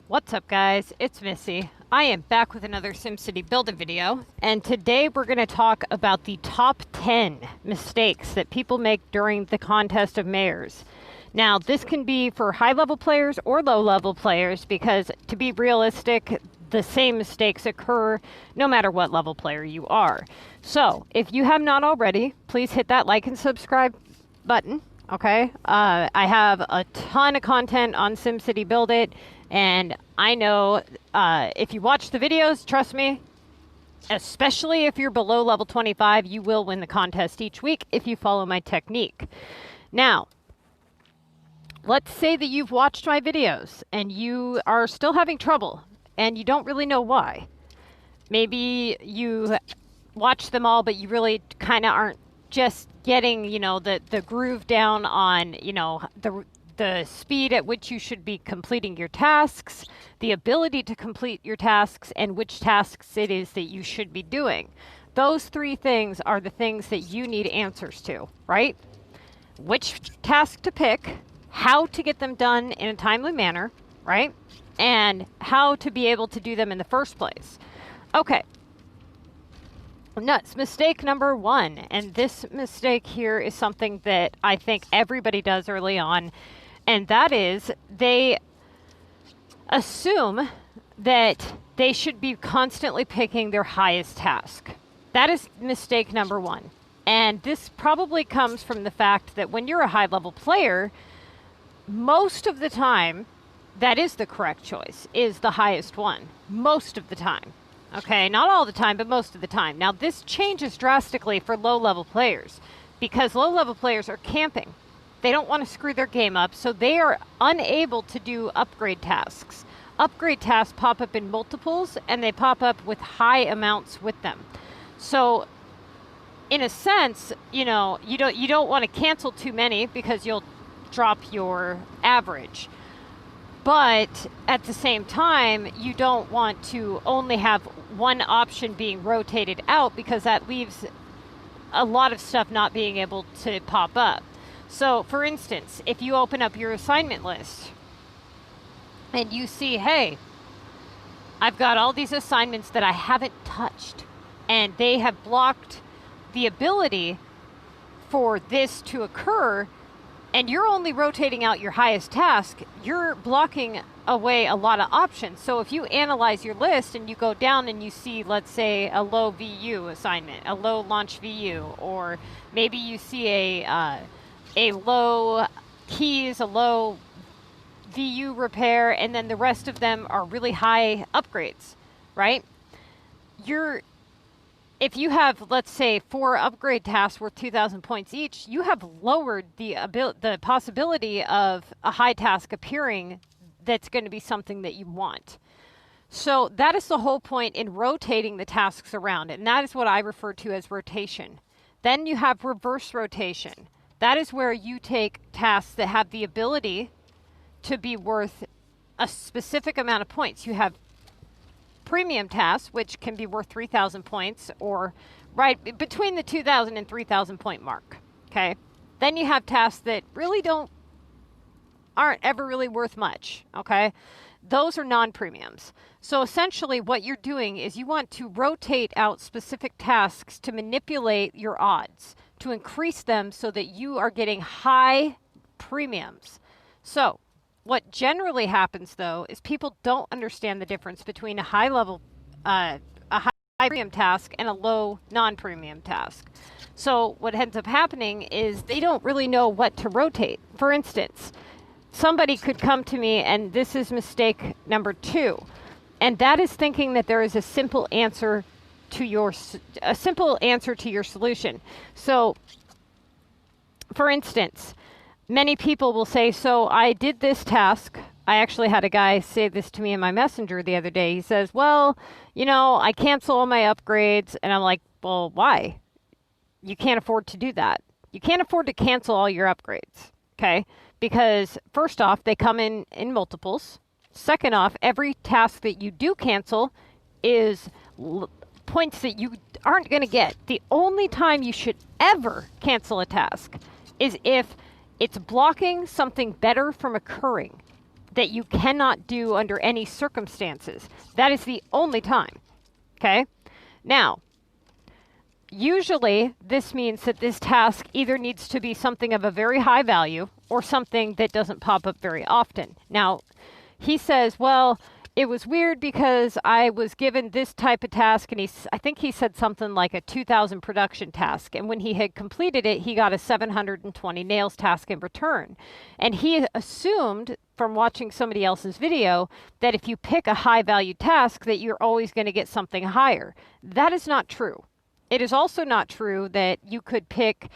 What's up, guys? It's Missy. I am back with another SimCity Buildit video, and today we're going to talk about the top 10 mistakes that people make during the contest of mayors. Now, this can be for high-level players or low-level players because, to be realistic, the same mistakes occur no matter what level player you are. So, if you have not already, please hit that like and subscribe button. Okay, I have a ton of content on SimCity Buildit, and I know if you watch the videos, trust me, especially if you're below level 25, you will win the contest each week if you follow my technique. Now, let's say that you've watched my videos and you are still having trouble and you don't really know why. Maybe you watch them all, but you really kind of aren't just getting, the groove down on, the speed at which you should be completing your tasks, the ability to complete your tasks, and which tasks it is that you should be doing. Those three things are the things that you need answers to, right? Which task to pick, how to get them done in a timely manner, right? And how to be able to do them in the first place. Okay. Nuts. Mistake number one. And this mistake here is something that I think everybody does early on. And that is they assume that they should be constantly picking their highest task. That is mistake number one. And this probably comes from the fact that when you're a high-level player, most of the time, that is the correct choice, is the highest one. Most of the time. Okay, not all the time, but most of the time. Now, this changes drastically for low-level players because low-level players are camping. They don't want to screw their game up, so they are unable to do upgrade tasks. Upgrade tasks pop up in multiples, and they pop up with high amounts with them. So, in a sense, you don't want to cancel too many because you'll drop your average. But at the same time, you don't want to only have one option being rotated out because that leaves a lot of stuff not being able to pop up. So, for instance, if you open up your assignment list and you see, hey, I've got all these assignments that I haven't touched, and they have blocked the ability for this to occur, and you're only rotating out your highest task, you're blocking away a lot of options. So if you analyze your list and you go down and you see, let's say, a low VU assignment, a low launch VU, or maybe you see a low keys, a low VU repair, and then the rest of them are really high upgrades, right? If you have, let's say, 4 upgrade tasks worth 2,000 points each, you have lowered the possibility of a high task appearing that's going to be something that you want. So that is the whole point in rotating the tasks around, and that is what I refer to as rotation. Then you have reverse rotation. That is where you take tasks that have the ability to be worth a specific amount of points. You have premium tasks, which can be worth 3,000 points, or right between the 2,000 and 3,000 point mark. Okay. Then you have tasks that really aren't ever really worth much. Okay. Those are non-premiums. So essentially what you're doing is you want to rotate out specific tasks to manipulate your odds, to increase them so that you are getting high premiums. So what generally happens, though, is people don't understand the difference between a high premium task and a low non-premium task. So what ends up happening is they don't really know what to rotate. For instance, somebody could come to me, and this is mistake number 2, and that is thinking that there is a simple answer to your solution. So, for instance, many people will say, so I did this task. I actually had a guy say this to me in my messenger the other day. He says, well, I cancel all my upgrades. And I'm like, well, why? You can't afford to do that. You can't afford to cancel all your upgrades, okay? Because first off, they come in multiples. Second off, every task that you do cancel is points that you aren't going to get. The only time you should ever cancel a task is if it's blocking something better from occurring. that you cannot do under any circumstances. That is the only time. Okay? Now, usually this means that this task either needs to be something of a very high value or something that doesn't pop up very often. Now, he says, well, it was weird because I was given this type of task, and I think he said something like a 2,000 production task. And when he had completed it, he got a 720 nails task in return. And he assumed from watching somebody else's video that if you pick a high value task that you're always going to get something higher. That is not true. It is also not true that you could pick,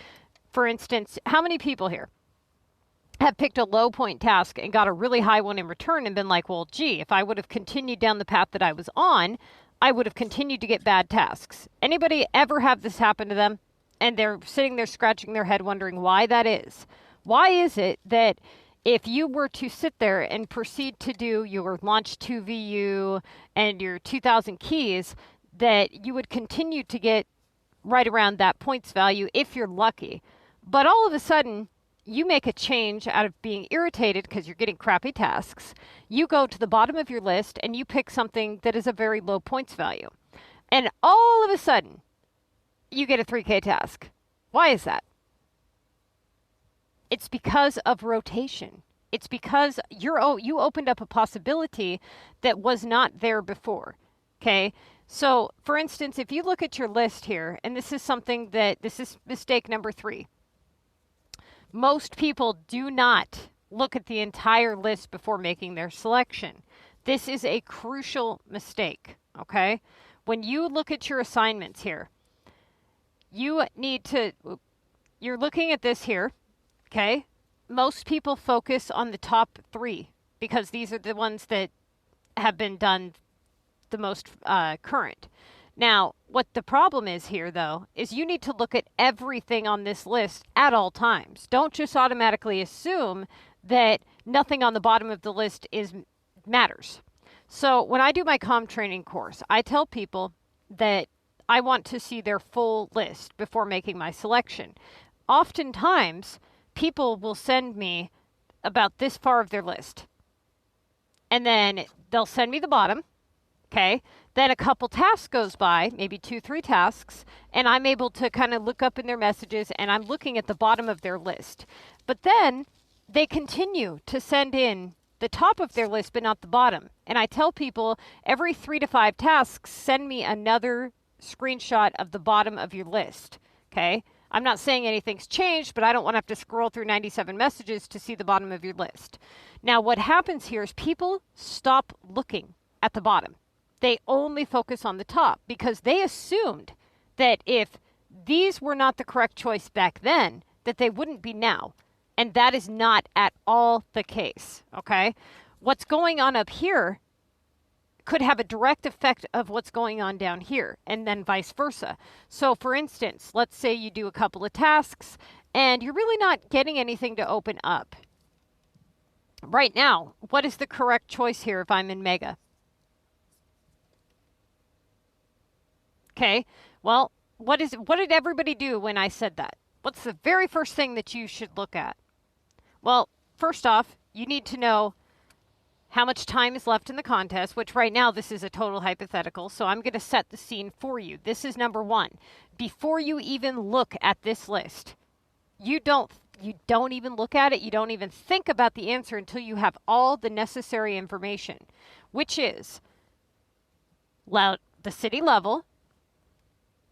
for instance, how many people here have picked a low point task and got a really high one in return and been like, well, gee, if I would have continued down the path that I was on, I would have continued to get bad tasks. Anybody ever have this happen to them? And they're sitting there scratching their head wondering why that is. Why is it that if you were to sit there and proceed to do your launch 2VU and your 2,000 keys, that you would continue to get right around that points value if you're lucky. But all of a sudden, you make a change out of being irritated because you're getting crappy tasks. You go to the bottom of your list and you pick something that is a very low points value. And all of a sudden, you get a 3K task. Why is that? It's because of rotation. It's because you opened up a possibility that was not there before. Okay? So, for instance, if you look at your list here, and this is mistake number 3. Most people do not look at the entire list before making their selection. This is a crucial mistake, okay? When you look at your assignments here, you're looking at this here, okay? Most people focus on the top 3 because these are the ones that have been done the most current. Now, what the problem is here, though, is you need to look at everything on this list at all times. Don't just automatically assume that nothing on the bottom of the list matters. So when I do my comm training course, I tell people that I want to see their full list before making my selection. Oftentimes, people will send me about this far of their list. And then they'll send me the bottom. Okay, then a couple tasks goes by, maybe 2-3 tasks, and I'm able to kind of look up in their messages and I'm looking at the bottom of their list. But then they continue to send in the top of their list, but not the bottom. And I tell people every 3 to 5 tasks, send me another screenshot of the bottom of your list. Okay, I'm not saying anything's changed, but I don't want to have to scroll through 97 messages to see the bottom of your list. Now, what happens here is people stop looking at the bottom. They only focus on the top because they assumed that if these were not the correct choice back then, that they wouldn't be now. And that is not at all the case, okay? What's going on up here could have a direct effect of what's going on down here, and then vice versa. So for instance, let's say you do a couple of tasks and you're really not getting anything to open up. Right now, what is the correct choice here if I'm in Mega? Okay, well, what did everybody do when I said that? What's the very first thing that you should look at? Well, first off, you need to know how much time is left in the contest, which right now this is a total hypothetical, so I'm going to set the scene for you. This is number 1. Before you even look at this list, you don't even look at it, you don't even think about the answer until you have all the necessary information, which is the city level.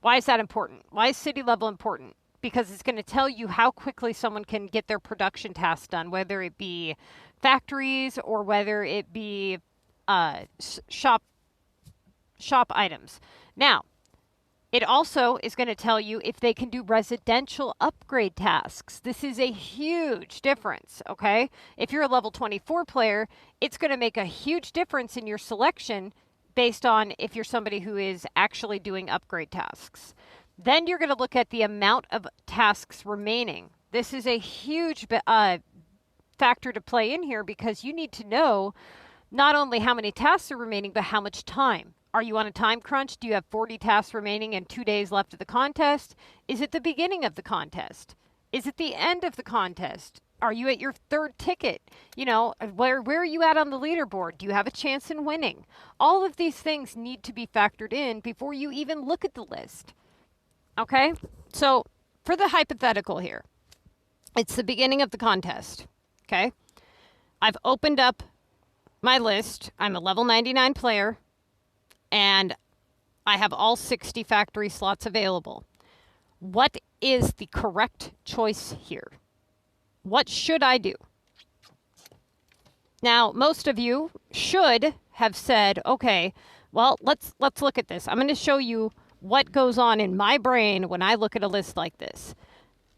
Why is that important? Why is city level important? Because it's going to tell you how quickly someone can get their production tasks done, whether it be factories or whether it be shop items. Now, it also is going to tell you if they can do residential upgrade tasks. This is a huge difference, okay? If you're a level 24 player, it's going to make a huge difference in your selection based on if you're somebody who is actually doing upgrade tasks. Then you're going to look at the amount of tasks remaining. This is a huge factor to play in here because you need to know not only how many tasks are remaining, but how much time. Are you on a time crunch? Do you have 40 tasks remaining and 2 days left of the contest? Is it the beginning of the contest? Is it the end of the contest? Are you at your third ticket? You know, where are you at on the leaderboard? Do you have a chance in winning? All of these things need to be factored in before you even look at the list. Okay? So, for the hypothetical here, it's the beginning of the contest. Okay? I've opened up my list. I'm a level 99 player, and I have all 60 factory slots available. What is the correct choice here? What should I do? Now, most of you should have said, okay, well, let's look at this. I'm going to show you what goes on in my brain when I look at a list like this.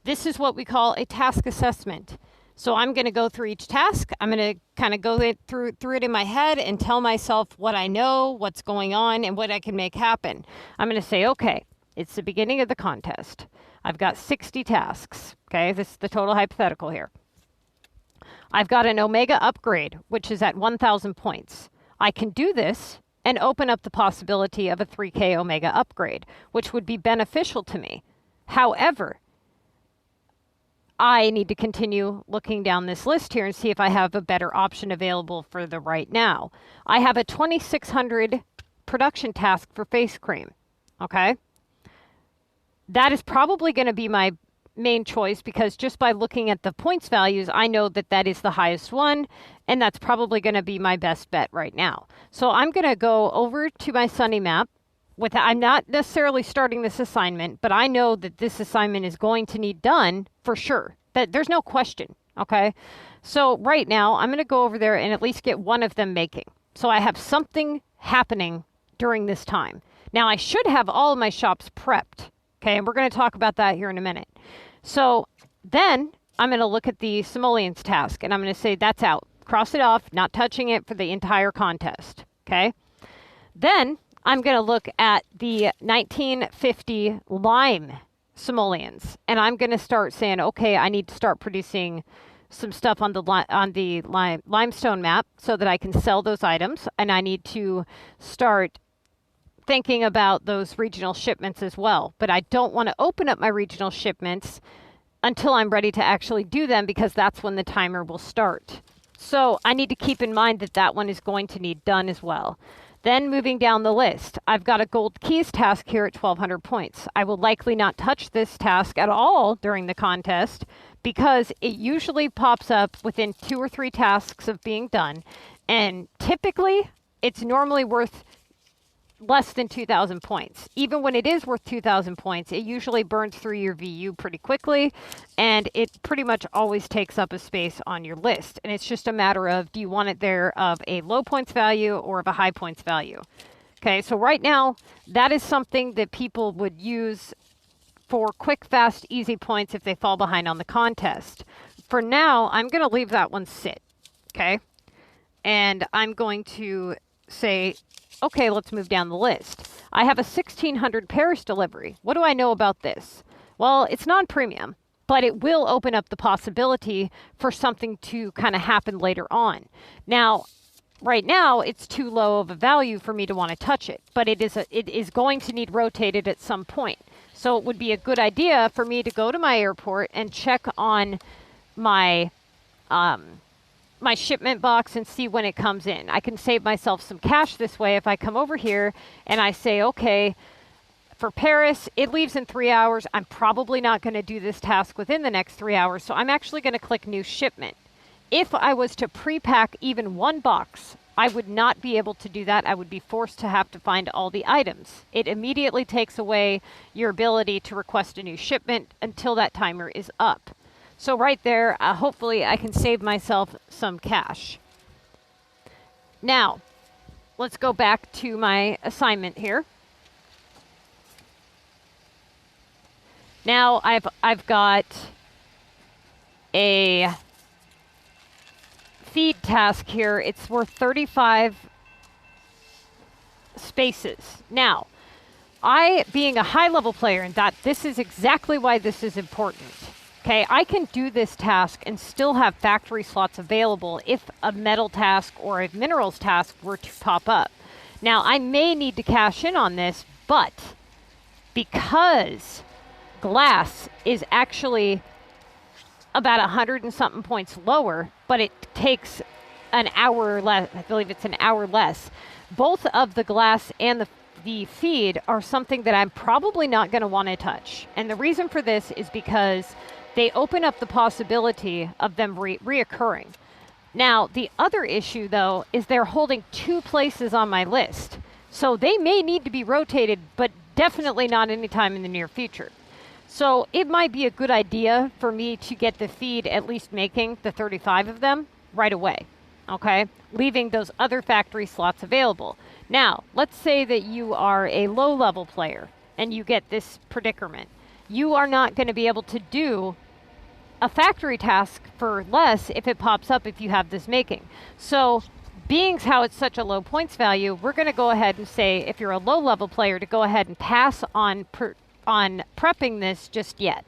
This is what we call a task assessment. So I'm going to go through each task. I'm going to kind of go through it in my head and tell myself what I know, what's going on, and what I can make happen. I'm going to say, okay, it's the beginning of the contest. I've got 60 tasks. Okay, this is the total hypothetical here. I've got an Omega upgrade, which is at 1,000 points. I can do this and open up the possibility of a 3K Omega upgrade, which would be beneficial to me. However, I need to continue looking down this list here and see if I have a better option available for the right now. I have a 2,600 production task for face cream. Okay? That is probably going to be my main choice because just by looking at the points values, I know that that is the highest one, and that's probably going to be my best bet right now. So I'm going to go over to my Sunny map. I'm not necessarily starting this assignment, but I know that this assignment is going to need done for sure. There's no question, okay? So right now, I'm going to go over there and at least get one of them making. So I have something happening during this time. Now, I should have all of my shops prepped, okay? And we're going to talk about that here in a minute. So then I'm going to look at the simoleons task, and I'm going to say that's out. Cross it off, not touching it for the entire contest, okay? Then I'm going to look at the 1950 lime simoleons, and I'm going to start saying, okay, I need to start producing some stuff on the limestone map so that I can sell those items, and I need to start thinking about those regional shipments as well. But I don't want to open up my regional shipments until I'm ready to actually do them because that's when the timer will start. So I need to keep in mind that that one is going to need done as well. Then moving down the list, I've got a gold keys task here at 1,200 points. I will likely not touch this task at all during the contest because it usually pops up within 2 or 3 tasks of being done. And typically, it's normally worth less than 2,000 points. Even when it is worth 2,000 points, it usually burns through your VU pretty quickly, and it pretty much always takes up a space on your list. And it's just a matter of, do you want it there of a low points value or of a high points value? Okay, so right now, that is something that people would use for quick, fast, easy points if they fall behind on the contest. For now, I'm going to leave that one sit, okay? And I'm going to say, okay, let's move down the list. I have a 1,600 Paris delivery. What do I know about this? Well, it's non-premium, but it will open up the possibility for something to kind of happen later on. Now, right now, it's too low of a value for me to want to touch it, but it is going to need rotated at some point. So it would be a good idea for me to go to my airport and check on my my shipment box and see when it comes in. I can save myself some cash this way if I come over here and I say, okay, for Paris, it leaves in 3 hours. I'm probably not going to do this task within the next 3 hours, so I'm actually going to click new shipment. If I was to pre-pack even one box, I would not be able to do that. I would be forced to have to find all the items. It immediately takes away your ability to request a new shipment until that timer is up. So right there, hopefully I can save myself some cash. Now, let's go back to my assignment here. Now I've got a feed task here. It's worth 35 spaces. Now, I, being a high-level player, and this is exactly why this is important. Okay, I can do this task and still have factory slots available if a metal task or a minerals task were to pop up. Now, I may need to cash in on this, but because glass is actually about 100 and something points lower, but it takes an hour less. I believe it's an hour less. Both of the glass and the feed are something that I'm probably not going to want to touch. And the reason for this is because they open up the possibility of them reoccurring. Now, the other issue, though, is they're holding 2 places on my list. So they may need to be rotated, but definitely not anytime in the near future. So it might be a good idea for me to get the feed at least making the 35 of them right away, okay? Leaving those other factory slots available. Now, let's say that you are a low-level player and you get this predicament. You are not going to be able to do a factory task for less if it pops up if you have this making. So being how it's such a low points value, we're going to go ahead and say, if you're a low-level player, to go ahead and pass on prepping this just yet.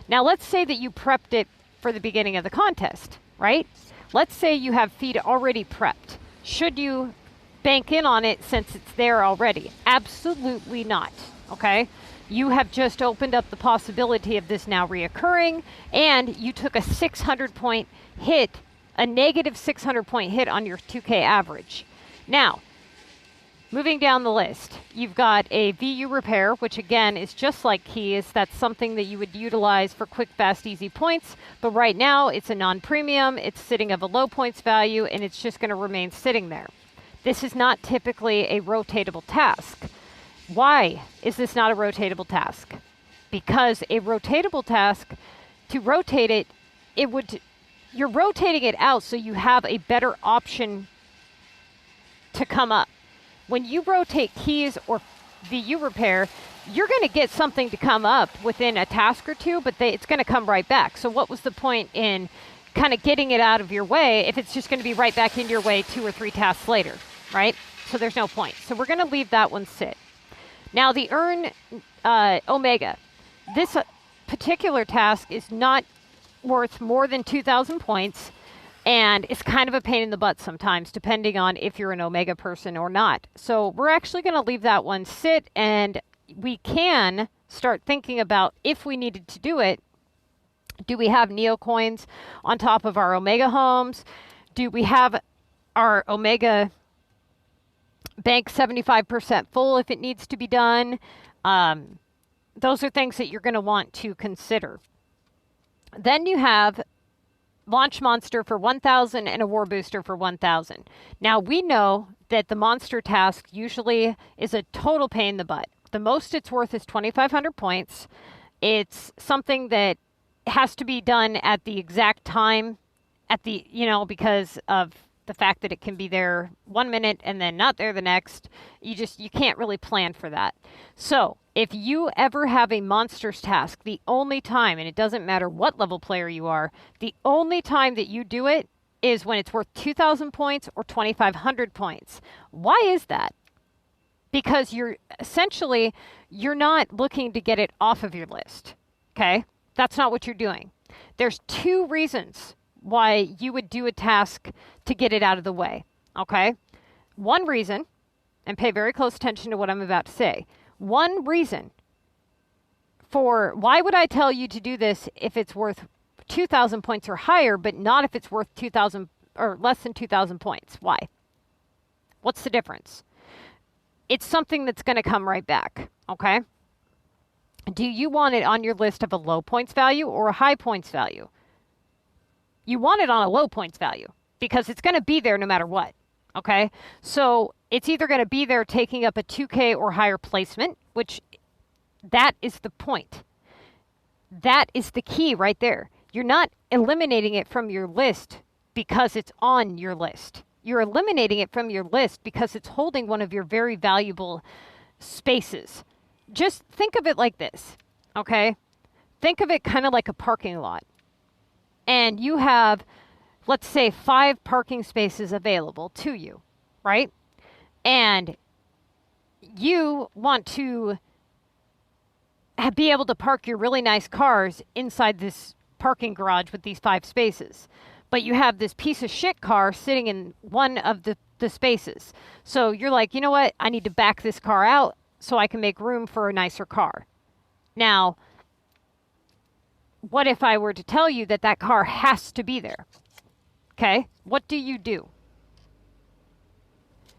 Now, let's say that you prepped it for the beginning of the contest, right? Let's say you have feed already prepped. Should you bank in on it since it's there already? Absolutely not, okay? You have just opened up the possibility of this now reoccurring, and you took a 600 point hit, a negative 600 point hit on your 2K average. Now, moving down the list, you've got a VU repair, which again is just like keys. That's something that you would utilize for quick, fast, easy points. But right now it's a non-premium, it's sitting of a low points value, and it's just going to remain sitting there. This is not typically a rotatable task. Why is this not a rotatable task? Because a rotatable task, to rotate it, you're rotating it out so you have a better option to come up. When you rotate keys or VU repair, you're going to get something to come up within a task or two, but it's going to come right back. So what was the point in kind of getting it out of your way if it's just going to be right back into your way 2 or 3 tasks later, right? So there's no point. So we're going to leave that one sit. Now the earn Omega. This particular task is not worth more than 2,000 points. And it's kind of a pain in the butt sometimes, depending on if you're an Omega person or not. So we're actually going to leave that one sit, and we can start thinking about if we needed to do it. Do we have Neo coins on top of our Omega homes? Do we have our Omega bank 75% full if it needs to be done? Those are things that you're going to want to consider. Then you have Launch Monster for 1,000 and a War Booster for 1,000. Now, we know that the monster task usually is a total pain in the butt. The most it's worth is 2,500 points. It's something that has to be done at the exact time, because of the fact that it can be there 1 minute and then not there the next. You can't really plan for that. So if you ever have a monsters task, the only time, and it doesn't matter what level player you are, the only time that you do it is when it's worth 2,000 points or 2,500 points. Why is that? Because you're not looking to get it off of your list, okay? That's not what you're doing. There's 2 reasons why you would do a task to get it out of the way, okay? One reason, and pay very close attention to what I'm about to say. One reason for why would I tell you to do this if it's worth 2,000 points or higher, but not if it's worth 2,000 or less than 2,000 points? Why? What's the difference? It's something that's going to come right back, okay? Do you want it on your list of a low points value or a high points value? You want it on a low points value because it's going to be there no matter what, okay? So it's either going to be there taking up a 2K or higher placement, which that is the point. That is the key right there. You're not eliminating it from your list because it's on your list. You're eliminating it from your list because it's holding one of your very valuable spaces. Just think of it like this, okay? Think of it kind of like a parking lot. And you have, let's say, 5 parking spaces available to you, right? And you want to be able to park your really nice cars inside this parking garage with these 5 spaces. But you have this piece of shit car sitting in one of the spaces. So you're like, you know what? I need to back this car out so I can make room for a nicer car. Now, what if I were to tell you that that car has to be there? Okay, what do?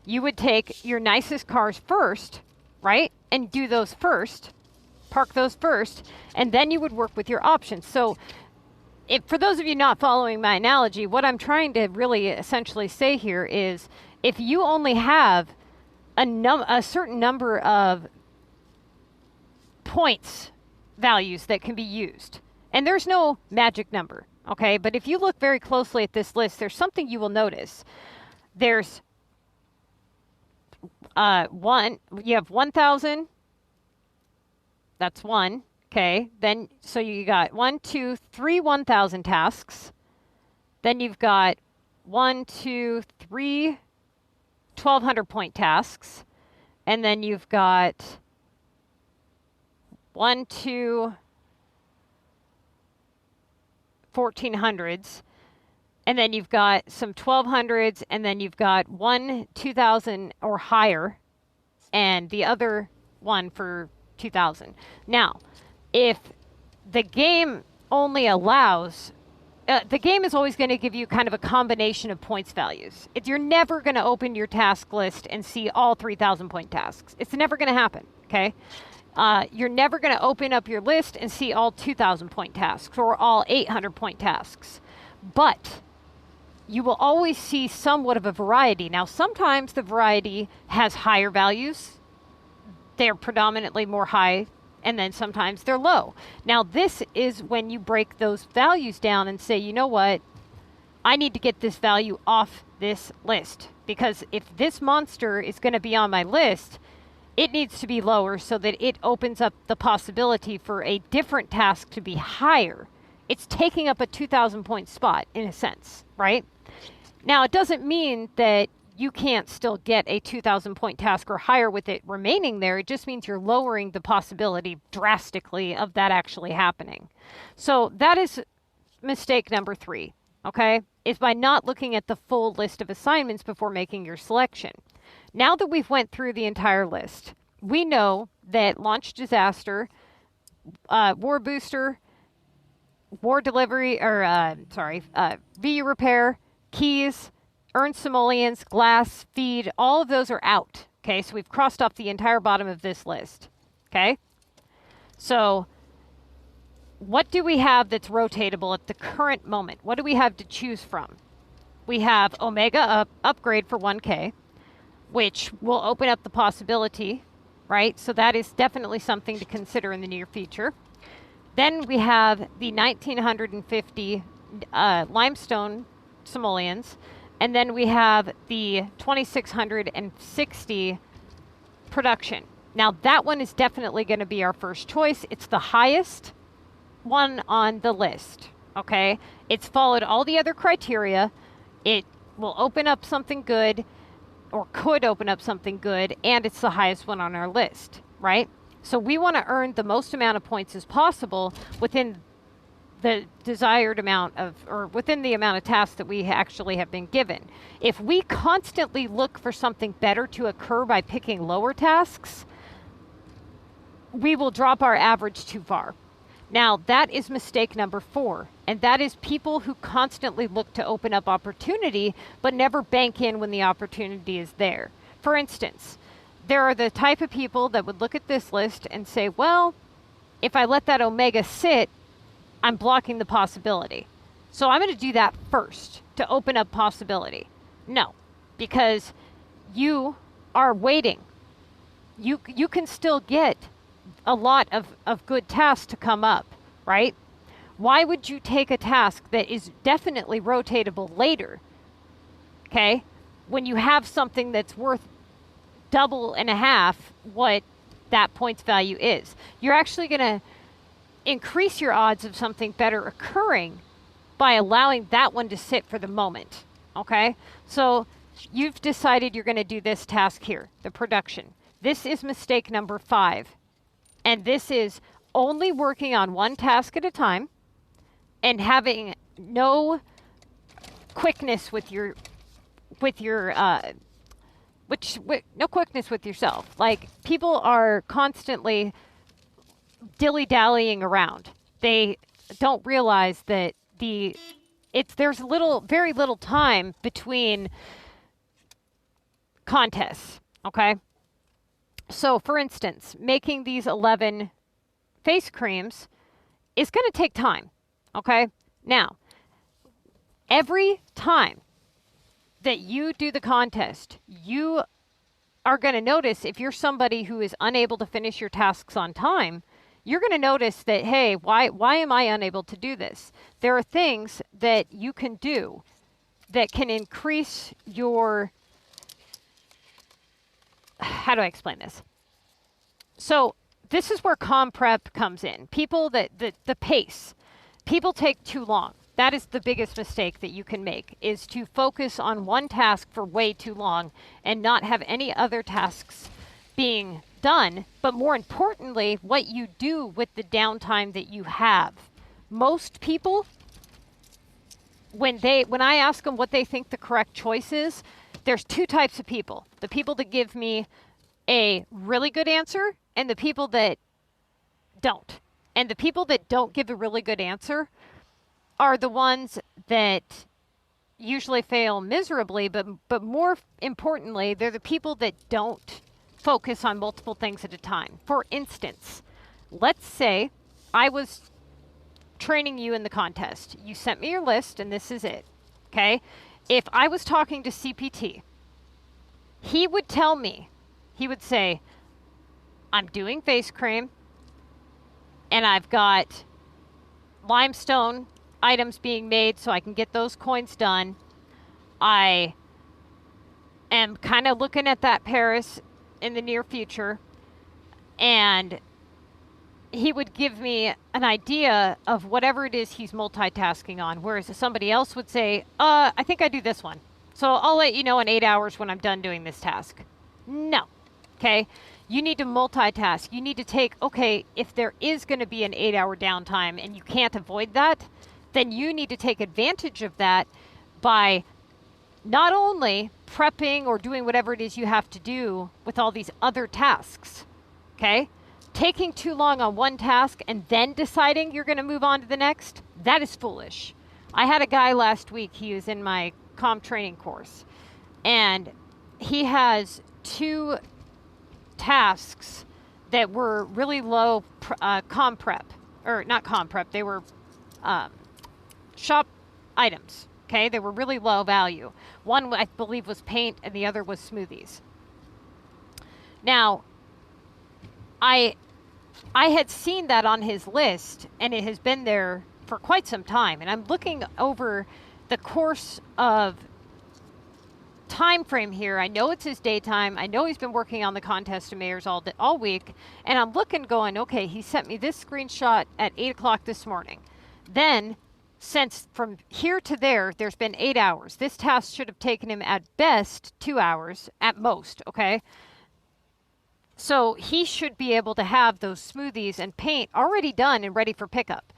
You would take your nicest cars first, right? And do those first, park those first, and then you would work with your options. So for those of you not following my analogy, what I'm trying to really essentially say here is if you only have a certain number of points values that can be used, and there's no magic number, okay? But if you look very closely at this list, there's something you will notice. There's you have 1,000. That's one. Okay. Then, so you got 1, 2, 3 1,000 tasks. Then you've got 1, 2, 3 1,200 point tasks. And then you've got 1, 2 1,400s. And then you've got some 1,200s, and then you've got 1 2,000 or higher, and the other one for 2,000. Now, if the game only allows, the game is always going to give you kind of a combination of points values. You're never going to open your task list and see all 3,000 point tasks. It's never going to happen, okay? You're never going to open up your list and see all 2,000 point tasks or all 800 point tasks. But you will always see somewhat of a variety. Now, sometimes the variety has higher values. They're predominantly more high, and then sometimes they're low. Now, this is when you break those values down and say, you know what? I need to get this value off this list, because if this monster is going to be on my list, it needs to be lower so that it opens up the possibility for a different task to be higher. It's taking up a 2,000 point spot in a sense, right? Now, it doesn't mean that you can't still get a 2,000 point task or higher with it remaining there. It just means you're lowering the possibility drastically of that actually happening. So that is mistake number 3, okay? Is by not looking at the full list of assignments before making your selection. Now that we've went through the entire list, we know that launch disaster, war booster, war delivery, or VU repair, keys, earn simoleons, glass, feed, all of those are out. Okay, so we've crossed off the entire bottom of this list. Okay, so what do we have that's rotatable at the current moment? What do we have to choose from? We have Omega upgrade for 1K, which will open up the possibility, right? So that is definitely something to consider in the near future. Then we have the 1,950 limestone simoleons, and then we have the 2,660 production. Now that one is definitely going to be our first choice. It's the highest one on the list, okay? It's followed all the other criteria. It will open up something good, or could open up something good, and it's the highest one on our list, right? So we want to earn the most amount of points as possible within the desired amount of, or within the amount of tasks that we actually have been given. If we constantly look for something better to occur by picking lower tasks, we will drop our average too far. Now, that is mistake number 4, and that is people who constantly look to open up opportunity, but never bank in when the opportunity is there. For instance, there are the type of people that would look at this list and say, well, if I let that Omega sit, I'm blocking the possibility. So I'm going to do that first to open up possibility. No, because you are waiting. You can still get a lot of good tasks to come up, right? Why would you take a task that is definitely rotatable later, okay, when you have something that's worth double and a half what that points value is? You're actually going to increase your odds of something better occurring by allowing that one to sit for the moment, okay? So you've decided you're going to do this task here, the production. This is mistake number 5. And this is only working on one task at a time and having no quickness with your no quickness with yourself. Like, people are constantly dilly-dallying around. They don't realize that there's very little time between contests, okay? So for instance, making these 11 face creams is going to take time, okay? Now, every time that you do the contest, you are going to notice if you're somebody who is unable to finish your tasks on time, you're going to notice that, hey, why am I unable to do this? There are things that you can do that can increase your, how do I explain this? So this is where comm prep comes in. People the pace, people take too long. That is the biggest mistake that you can make, is to focus on one task for way too long and not have any other tasks being done. But more importantly, what you do with the downtime that you have. Most people, when I ask them what they think the correct choice is, there's two types of people. The people that give me a really good answer and the people that don't. And the people that don't give a really good answer are the ones that usually fail miserably, but more importantly, they're the people that don't focus on multiple things at a time. For instance, let's say I was training you in the contest. You sent me your list, and this is it, okay? If I was talking to CPT, he would tell me, he would say, I'm doing face cream, and I've got limestone items being made so I can get those coins done. I am kind of looking at that Paris in the near future, and he would give me an idea of whatever it is he's multitasking on, whereas somebody else would say, I think I do this one, so I'll let you know in 8 hours when I'm done doing this task. No, okay? You need to multitask. You need to take, okay, if there is going to be an 8-hour downtime and you can't avoid that, then you need to take advantage of that by not only prepping or doing whatever it is you have to do with all these other tasks, okay? Taking too long on one task and then deciding you're going to move on to the next, that is foolish. I had a guy last week, he was in my comm training course, and he has 2 tasks that were really low comm prep, or not comm prep, they were shop items, okay? They were really low value. One, I believe, was paint, and the other was smoothies. Now, I had seen that on his list, and it has been there for quite some time, and I'm looking over the course of time frame here. I know it's his daytime. I know he's been working on the contest of mayors all week, and I'm looking going, okay, he sent me this screenshot at 8 o'clock this morning. Then, since from here to there, there's been 8 hours. This task should have taken him at best 2 hours, at most, okay? So he should be able to have those smoothies and paint already done and ready for pickup.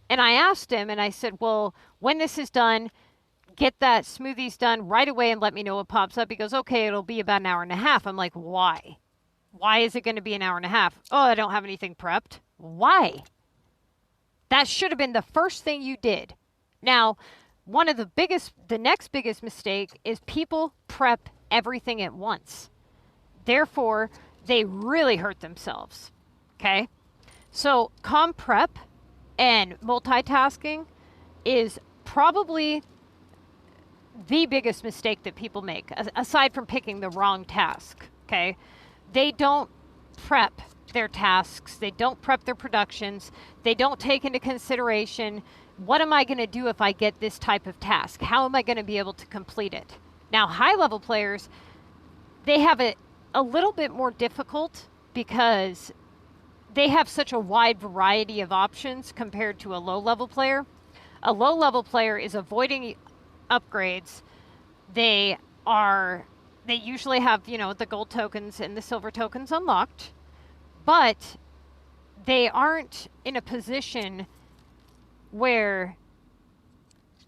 And I asked him, and I said, well, when this is done, get that smoothies done right away and let me know what pops up. He goes, okay, it'll be about an hour and a half. I'm like, why? Why is it going to be an hour and a half? Oh, I don't have anything prepped. Why? That should have been the first thing you did. Now, the next biggest mistake is people prep everything at once. Therefore, they really hurt themselves, okay? So comm prep and multitasking is probably the biggest mistake that people make, aside from picking the wrong task, okay? They don't prep their tasks. They don't prep their productions. They don't take into consideration, what am I going to do if I get this type of task? How am I going to be able to complete it? Now, high-level players, they have it a little bit more difficult because they have such a wide variety of options compared to a low-level player. A low-level player is avoiding upgrades. They usually have, the gold tokens and the silver tokens unlocked, but they aren't in a position where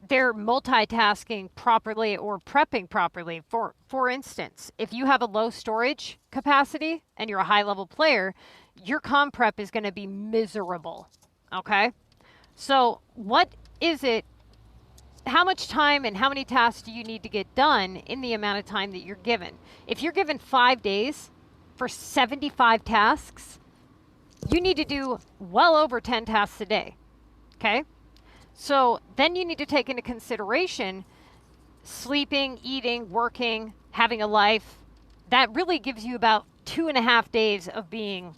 they're multitasking properly or prepping properly. For instance, if you have a low storage capacity and you're a high-level player, your comm prep is going to be miserable, okay? So what is it? How much time and how many tasks do you need to get done in the amount of time that you're given? If you're given 5 days for 75 tasks, you need to do well over 10 tasks a day. Okay? So then you need to take into consideration sleeping, eating, working, having a life. That really gives you about 2.5 days of being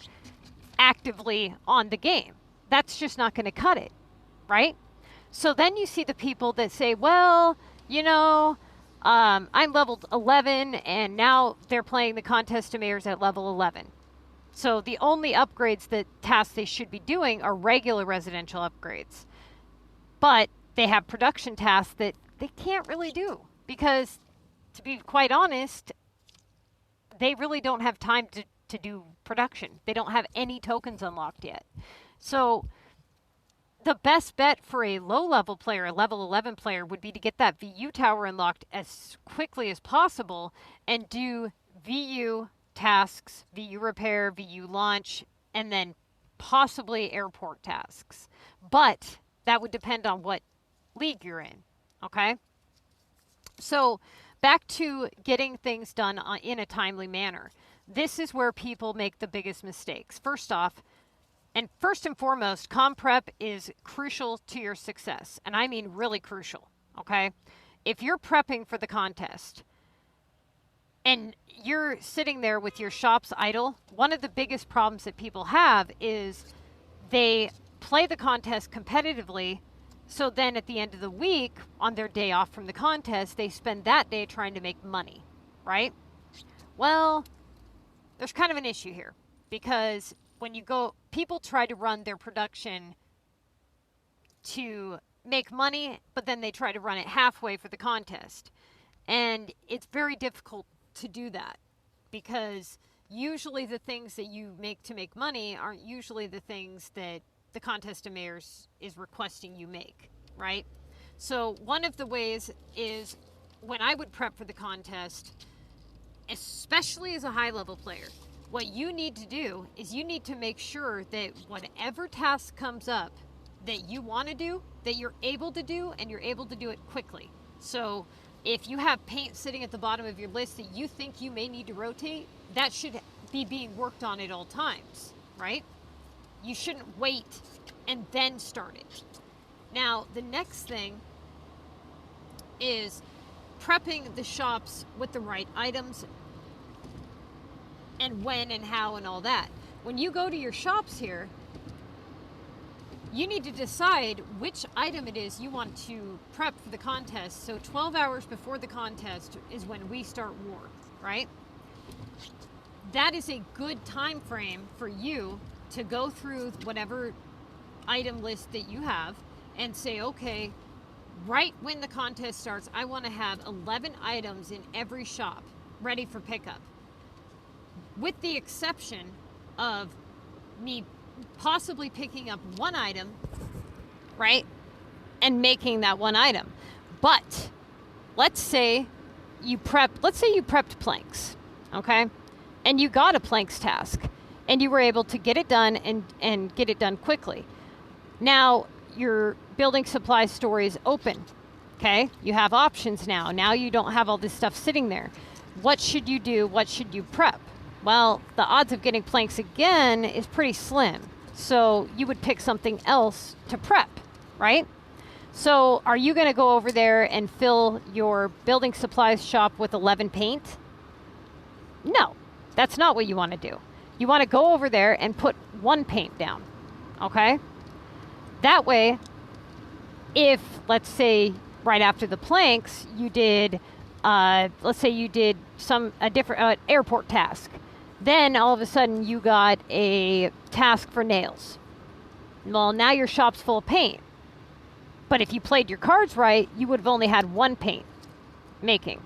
actively on the game. That's just not going to cut it, right? So then you see the people that say, well, you know, I'm level 11 and now they're playing the contest of mayors at level 11. So the only upgrades that tasks they should be doing are regular residential upgrades. But they have production tasks that they can't really do because, to be quite honest, they really don't have time to do production. They don't have any tokens unlocked yet. So the best bet for a low-level player, a level 11 player, would be to get that VU tower unlocked as quickly as possible and do VU tasks, VU repair, VU launch, and then possibly airport tasks. But that would depend on what league you're in, okay? So back to getting things done in a timely manner. This is where people make the biggest mistakes. First and foremost, comp prep is crucial to your success. And I mean really crucial, okay? If you're prepping for the contest and you're sitting there with your shops idle, one of the biggest problems that people have is they play the contest competitively, so then at the end of the week, on their day off from the contest, they spend that day trying to make money, right? Well, there's kind of an issue here because when you go, people try to run their production to make money, but then they try to run it halfway for the contest. And it's very difficult to do that because usually the things that you make to make money aren't usually the things that the contest of mayors is requesting you make, right? So one of the ways is when I would prep for the contest, especially as a high level player, what you need to do is you need to make sure that whatever task comes up that you want to do, that you're able to do, and you're able to do it quickly. So if you have paint sitting at the bottom of your list that you think you may need to rotate, that should be being worked on at all times, right? You shouldn't wait and then start it. Now, the next thing is prepping the shops with the right items and when and how and all that. When you go to your shops here, you need to decide which item it is you want to prep for the contest. So 12 hours before the contest is when we start war, right? That is a good time frame for you to go through whatever item list that you have and say, okay, right when the contest starts, I want to have 11 items in every shop ready for pickup. With the exception of me possibly picking up one item, right, and making that one item. But let's say you prepped planks, okay, and you got a planks task, and you were able to get it done and get it done quickly. Now your building supply store is open, okay? You have options now. Now you don't have all this stuff sitting there. What should you do? What should you prep? Well, the odds of getting planks again is pretty slim. So you would pick something else to prep, right? So are you going to go over there and fill your building supplies shop with 11 paint? No, that's not what you want to do. You want to go over there and put 1 paint down, okay? That way, if, let's say, right after the planks, you did, let's say you did a different airport task. Then all of a sudden you got a task for nails. Well, now your shop's full of paint. But if you played your cards right, you would have only had 1 paint making.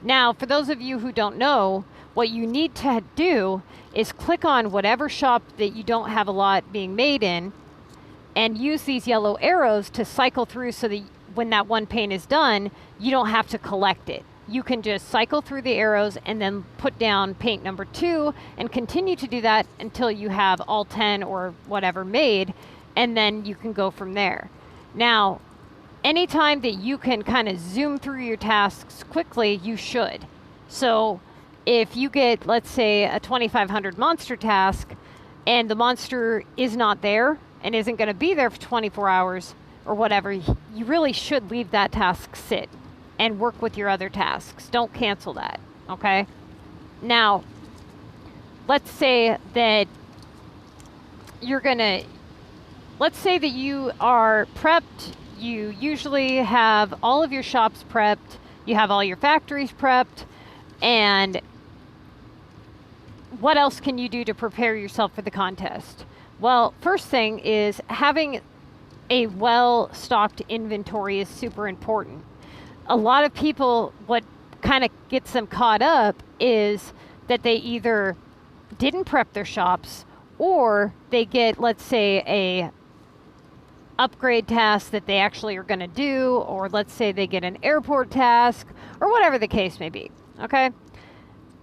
Now, for those of you who don't know, what you need to do is click on whatever shop that you don't have a lot being made in and use these yellow arrows to cycle through so that when that 1 paint is done, you don't have to collect it. You can just cycle through the arrows and then put down paint number 2 and continue to do that until you have all 10 or whatever made. and then you can go from there. Now, anytime that you can kind of zoom through your tasks quickly, you should. So if you get, let's say, a 2500 monster task and the monster is not there and isn't going to be there for 24 hours or whatever, you really should leave that task sit and work with your other tasks. Don't cancel that, okay? Now, let's say that let's say that you are prepped. You usually have all of your shops prepped. You have all your factories prepped. And what else can you do to prepare yourself for the contest? Well, first thing is having a well-stocked inventory is super important. A lot of people, what kind of gets them caught up is that they either didn't prep their shops, or they get, let's say, a upgrade task that they actually are going to do, or let's say they get an airport task, or whatever the case may be, okay?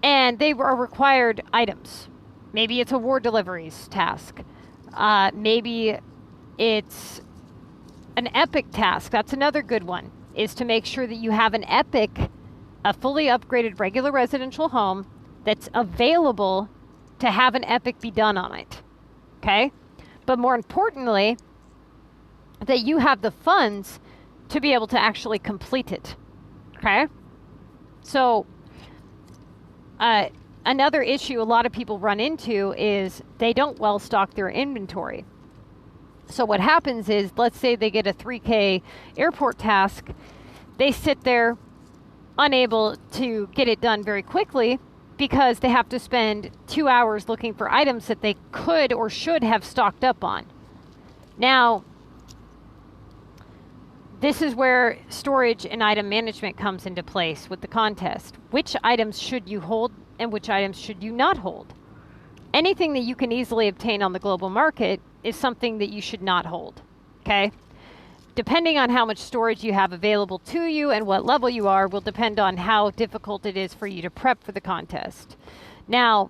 And they are required items. Maybe it's a war deliveries task. Maybe it's an epic task. That's another good one, is to make sure that you have an epic, a fully upgraded regular residential home that's available to have an epic be done on it, okay? But more importantly, that you have the funds to be able to actually complete it, okay? So another issue a lot of people run into is they don't well stock their inventory. So what happens is, let's say they get a 3K airport task, they sit there unable to get it done very quickly because they have to spend 2 hours looking for items that they could or should have stocked up on. Now, this is where storage and item management comes into place with the contest. Which items should you hold and which items should you not hold? Anything that you can easily obtain on the global market is something that you should not hold, okay? Depending on how much storage you have available to you and what level you are will depend on how difficult it is for you to prep for the contest. Now,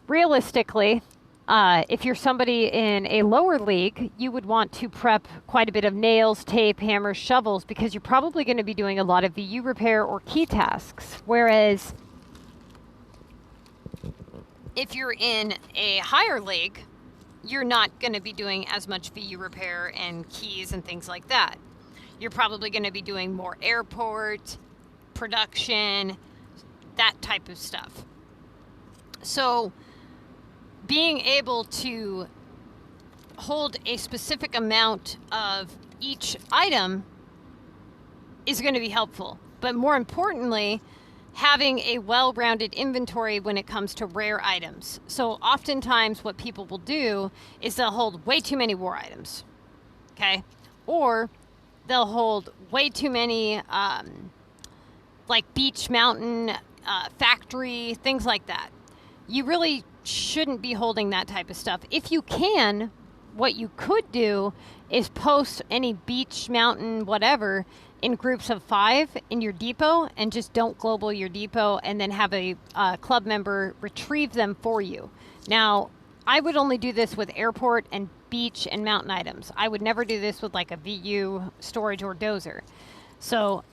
realistically, if you're somebody in a lower league, you would want to prep quite a bit of nails, tape, hammers, shovels, because you're probably going to be doing a lot of VU repair or key tasks. Whereas if you're in a higher league, you're not going to be doing as much VU repair and keys and things like that. You're probably going to be doing more airport, production, that type of stuff. So being able to hold a specific amount of each item is going to be helpful. But more importantly, having a well-rounded inventory when it comes to rare items. So oftentimes what people will do is they'll hold way too many war items, okay? Or they'll hold way too many like beach, mountain, factory, things like that. You really shouldn't be holding that type of stuff. If you can, what you could do is post any beach, mountain, whatever in groups of 5 in your depot, and just don't global your depot, and then have a club member retrieve them for you. Now, I would only do this with airport and beach and mountain items. I would never do this with like a VU, storage, or dozer. So,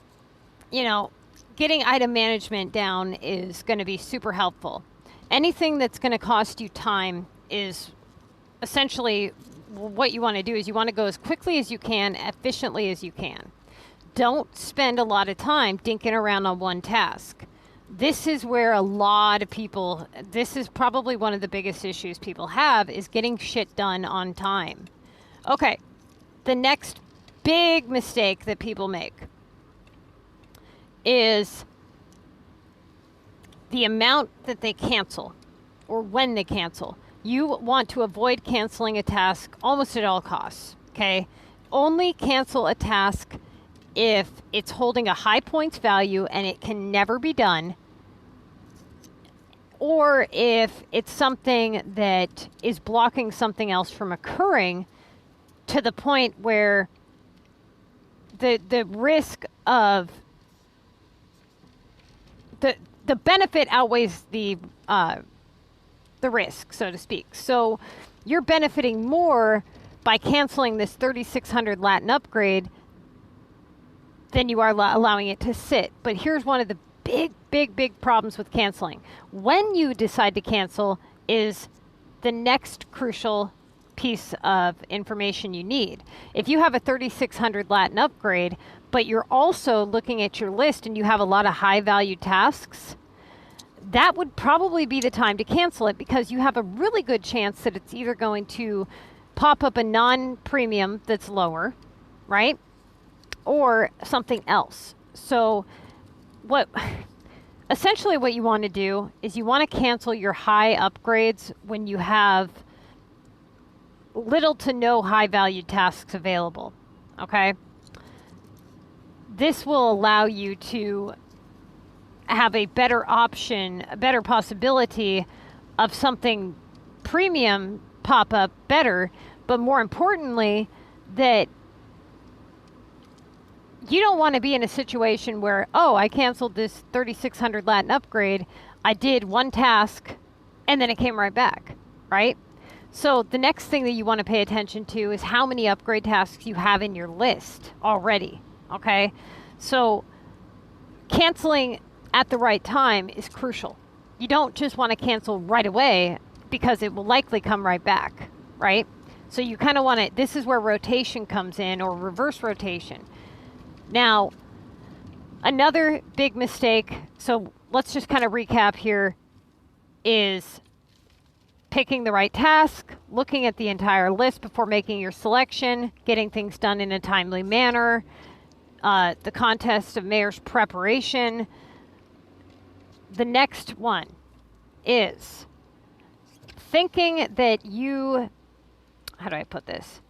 you know, getting item management down is going to be super helpful. Anything that's going to cost you time is essentially what you want to do. Is you want to go as quickly as you can, efficiently as you can. Don't spend a lot of time dinking around on one task. This is where a lot of people, this is probably one of the biggest issues people have, is getting shit done on time. Okay, the next big mistake that people make is the amount that they cancel or when they cancel. You want to avoid canceling a task almost at all costs, okay? Only cancel a task if it's holding a high points value and it can never be done, or if it's something that is blocking something else from occurring to the point where the risk of the benefit outweighs the risk, so to speak. So you're benefiting more by canceling this 3600 Latin upgrade, then you are allowing it to sit. But here's one of the big problems with canceling. When you decide to cancel is the next crucial piece of information you need. If you have a 3600 Latin upgrade, but you're also looking at your list and you have a lot of high value tasks, that would probably be the time to cancel it, because you have a really good chance that it's either going to pop up a non-premium that's lower, right? Or something else. So essentially what you want to do is you want to cancel your high upgrades when you have little to no high value tasks available. Okay? This will allow you to have a better option, a better possibility of something premium pop up better, but more importantly, that you don't want to be in a situation where, oh, I canceled this 3600 Latin upgrade, I did one task, and then it came right back, right? So the next thing that you want to pay attention to is how many upgrade tasks you have in your list already, okay? So canceling at the right time is crucial. You don't just want to cancel right away, because it will likely come right back, right? So you kind of want to, this is where rotation comes in, or reverse rotation. Now, another big mistake, so let's just kind of recap here, is picking the right task, looking at the entire list before making your selection, getting things done in a timely manner, the contest of mayor's preparation. The next one is thinking that you, how do I put this?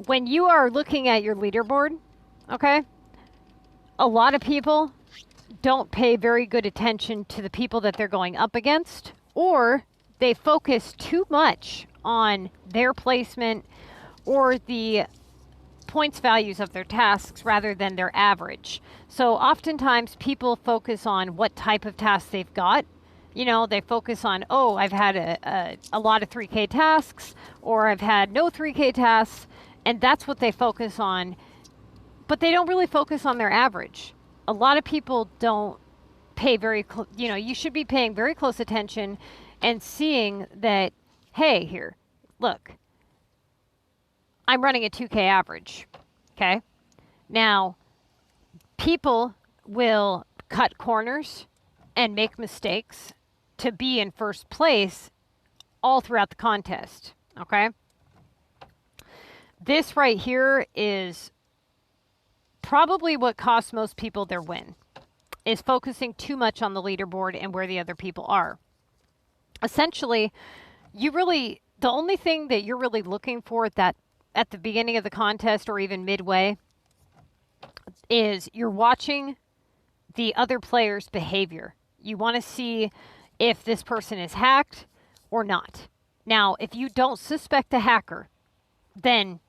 When you are looking at your leaderboard, okay, a lot of people don't pay very good attention to the people that they're going up against, or they focus too much on their placement or the points values of their tasks rather than their average. So oftentimes people focus on what type of tasks they've got. You know, they focus on, oh, I've had a lot of 3K tasks, or I've had no 3K tasks, and that's what they focus on, but they don't really focus on their average. A lot of people don't pay you should be paying very close attention and seeing that, hey, here, look, I'm running a 2K average, okay? Now, people will cut corners and make mistakes to be in first place all throughout the contest, okay? This right here is probably what costs most people their win, is focusing too much on the leaderboard and where the other people are. Essentially, the only thing that you're really looking for at the beginning of the contest or even midway is you're watching the other player's behavior. You want to see if this person is hacked or not. Now, if you don't suspect a hacker, then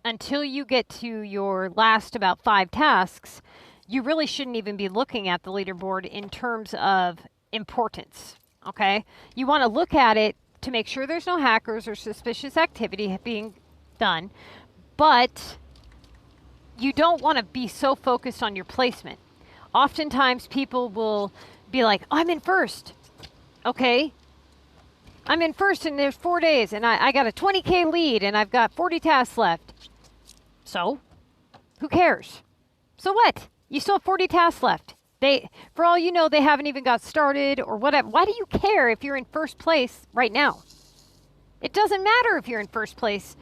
until you get to your last about 5 tasks, you really shouldn't even be looking at the leaderboard in terms of importance, okay? You want to look at it to make sure there's no hackers or suspicious activity being done, but you don't want to be so focused on your placement. Oftentimes people will be like, oh, I'm in first. Okay, I'm in first and there's 4 days and I got a 20K lead and I've got 40 tasks left. So, who cares? So what? You still have 40 tasks left. For all you know, they haven't even got started or whatever. Why do you care if you're in first place right now? It doesn't matter if you're in first place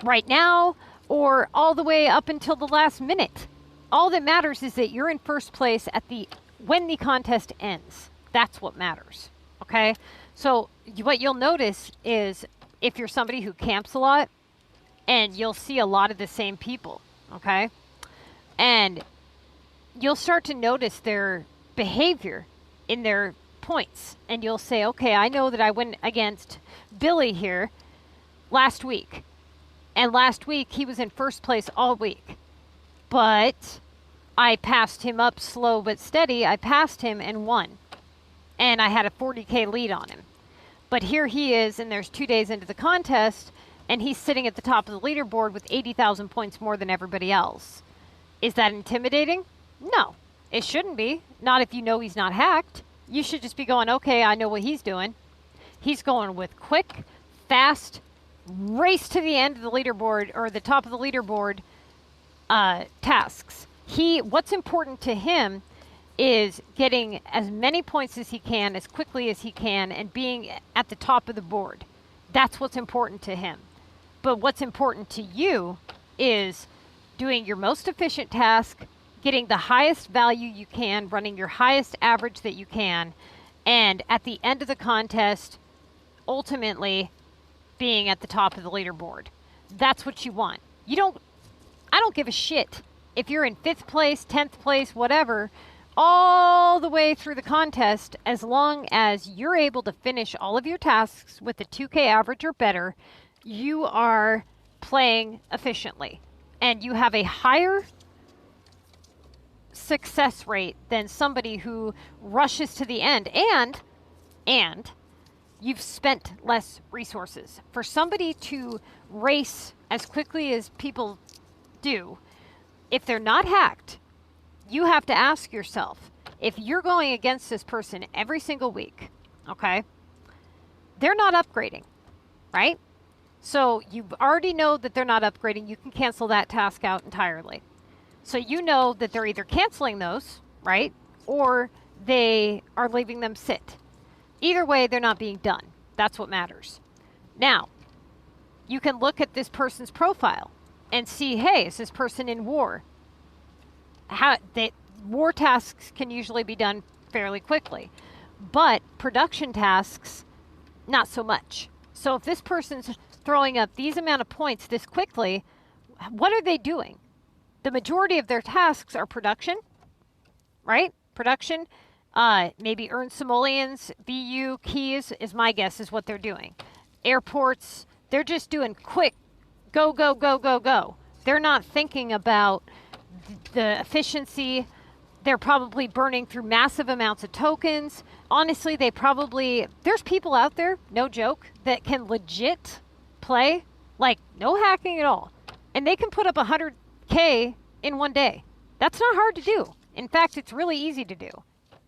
right now or all the way up until the last minute. All that matters is that you're in first place when the contest ends. That's what matters, okay? So what you'll notice is if you're somebody who camps a lot, and you'll see a lot of the same people, okay? And you'll start to notice their behavior in their points. And you'll say, okay, I know that I went against Billy here last week. And last week, he was in first place all week. But I passed him up slow but steady. I passed him and won. And I had a 40K lead on him. But here he is, and there's 2 days into the contest, and he's sitting at the top of the leaderboard with 80,000 points more than everybody else. Is that intimidating? No, it shouldn't be. Not if you know he's not hacked. You should just be going, okay, I know what he's doing. He's going with quick, fast, race to the end of the leaderboard, or the top of the leaderboard tasks. What's important to him is getting as many points as he can, as quickly as he can, and being at the top of the board. That's what's important to him. But what's important to you is doing your most efficient task, getting the highest value you can, running your highest average that you can, and at the end of the contest, ultimately being at the top of the leaderboard. That's what you want. I don't give a shit if you're in 5th place, 10th place, whatever, all the way through the contest, as long as you're able to finish all of your tasks with a 2K average or better, you are playing efficiently. And you have a higher success rate than somebody who rushes to the end. And you've spent less resources. For somebody to race as quickly as people do, if they're not hacked, you have to ask yourself, if you're going against this person every single week, okay, they're not upgrading, right? So you already know that they're not upgrading. You can cancel that task out entirely. So you know that they're either canceling those, right, or they are leaving them sit. Either way, they're not being done. That's what matters. Now, you can look at this person's profile and see, hey, is this person in war? War tasks can usually be done fairly quickly, but production tasks, not so much. So if this person's throwing up these amount of points this quickly, what are they doing? The majority of their tasks are production, right? Production, maybe earn simoleons, VU, keys is my guess is what they're doing. Airports, they're just doing quick, go, go, go, go, go. They're not thinking about the efficiency. They're probably burning through massive amounts of tokens. Honestly, there's people out there, no joke, that can legit play, like no hacking at all. And they can put up 100K in one day. That's not hard to do. In fact, it's really easy to do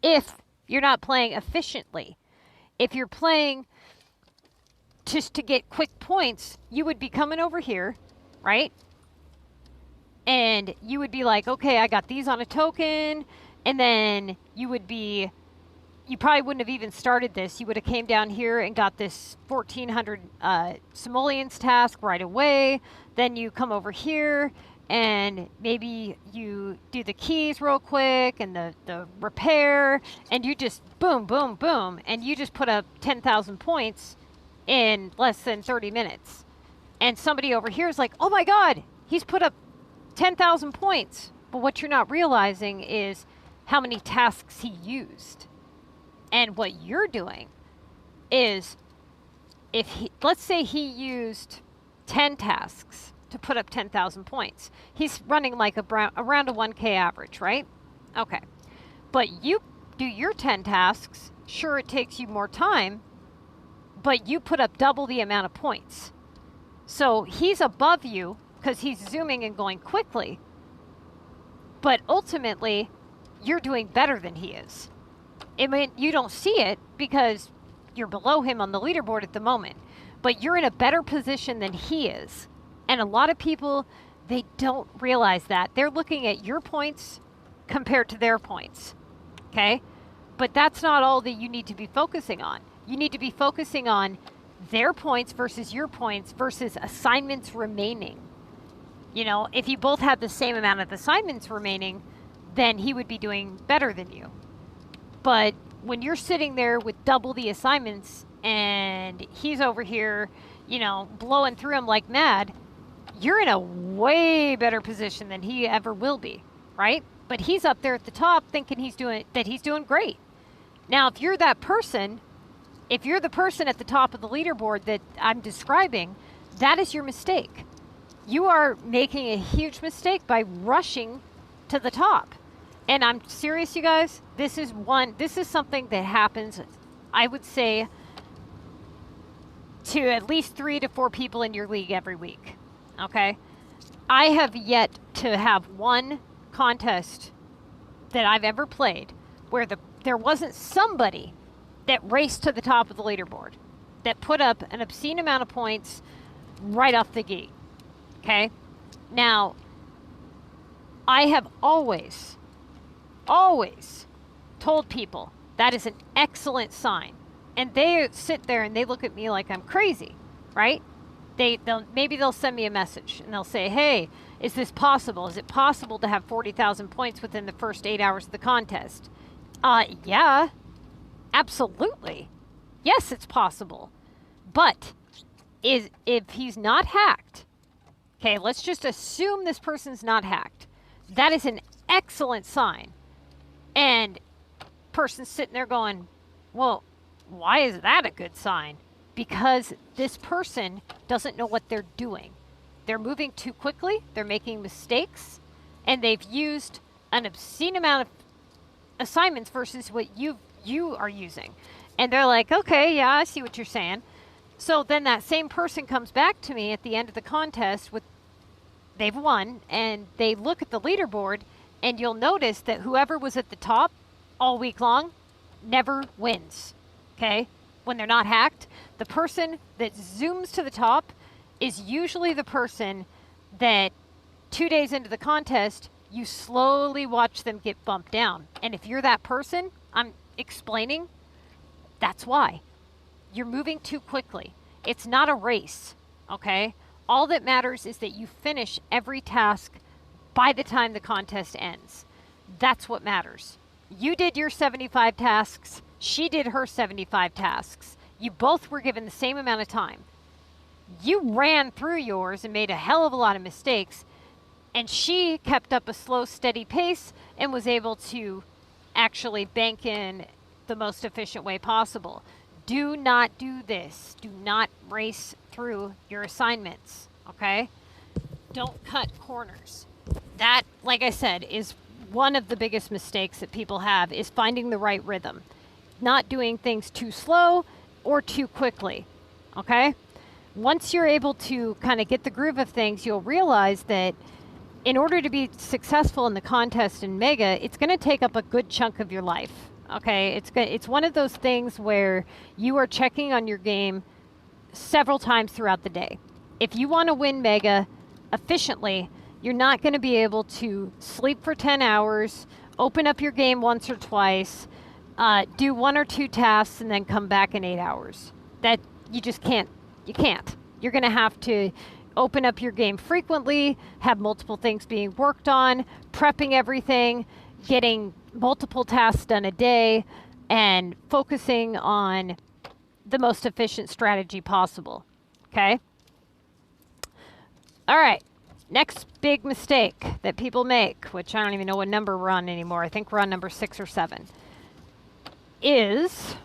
if you're not playing efficiently. If you're playing just to get quick points, you would be coming over here, right? And you would be like, okay, I got these on a token. And then you probably wouldn't have even started this. You would have came down here and got this 1,400 simoleons task right away. Then you come over here and maybe you do the keys real quick and the repair. And you just boom, boom, boom. And you just put up 10,000 points in less than 30 minutes. And somebody over here is like, oh my God, he's put up 10,000 points. But what you're not realizing is how many tasks he used. And what you're doing is, let's say he used 10 tasks to put up 10,000 points. He's running like around a 1K average, right? Okay. But you do your 10 tasks. Sure, it takes you more time, but you put up double the amount of points. So he's above you because he's zooming and going quickly. But ultimately, you're doing better than he is. I mean, you don't see it because you're below him on the leaderboard at the moment. But you're in a better position than he is. And a lot of people, they don't realize that. They're looking at your points compared to their points. Okay? But that's not all that you need to be focusing on. You need to be focusing on their points versus your points versus assignments remaining. You know, if you both had the same amount of assignments remaining, then he would be doing better than you. But when you're sitting there with double the assignments and he's over here, you know, blowing through them like mad, you're in a way better position than he ever will be, right? But he's up there at the top thinking he's doing great. Now, if you're that person, if you're the person at the top of the leaderboard that I'm describing, that is your mistake. You are making a huge mistake by rushing to the top. And I'm serious, you guys. This is something that happens, I would say, to at least 3 to 4 people in your league every week. Okay? I have yet to have one contest that I've ever played where there wasn't somebody that raced to the top of the leaderboard, that put up an obscene amount of points right off the gate. Okay? Now, I have always told people that is an excellent sign. And they sit there and they look at me like I'm crazy, right? Maybe they'll send me a message and they'll say, hey, is this possible? Is it possible to have 40,000 points within the first 8 hours of the contest? Yeah, absolutely. Yes, it's possible. But if he's not hacked, okay, let's just assume this person's not hacked. That is an excellent sign. And person's sitting there going, well, why is that a good sign? Because this person doesn't know what they're doing. They're moving too quickly, they're making mistakes, and they've used an obscene amount of assignments versus what you are using. And they're like, okay, yeah, I see what you're saying. So then that same person comes back to me at the end of the contest with, they've won, and they look at the leaderboard, and you'll notice that whoever was at the top all week long never wins, okay? When they're not hacked, the person that zooms to the top is usually the person that 2 days into the contest, you slowly watch them get bumped down. And if you're that person, I'm explaining, that's why. You're moving too quickly. It's not a race, okay? All that matters is that you finish every task by the time the contest ends. That's what matters. You did your 75 tasks. She did her 75 tasks. You both were given the same amount of time. You ran through yours and made a hell of a lot of mistakes, and she kept up a slow, steady pace and was able to actually bank in the most efficient way possible. Do not do this. Do not race through your assignments, okay? Don't cut corners. That, like I said, is one of the biggest mistakes that people have, is finding the right rhythm. Not doing things too slow or too quickly, okay? Once you're able to kind of get the groove of things, you'll realize that in order to be successful in the contest in Mega, it's going to take up a good chunk of your life, okay? It's one of those things where you are checking on your game several times throughout the day. If you want to win Mega efficiently, you're not going to be able to sleep for 10 hours, open up your game once or twice, do 1 or 2 tasks, and then come back in 8 hours. That you just can't. You can't. You're going to have to open up your game frequently, have multiple things being worked on, prepping everything, getting multiple tasks done a day, and focusing on the most efficient strategy possible. Okay? All right. Next big mistake that people make, which I don't even know what number we're on anymore. I think we're on number 6 or 7, is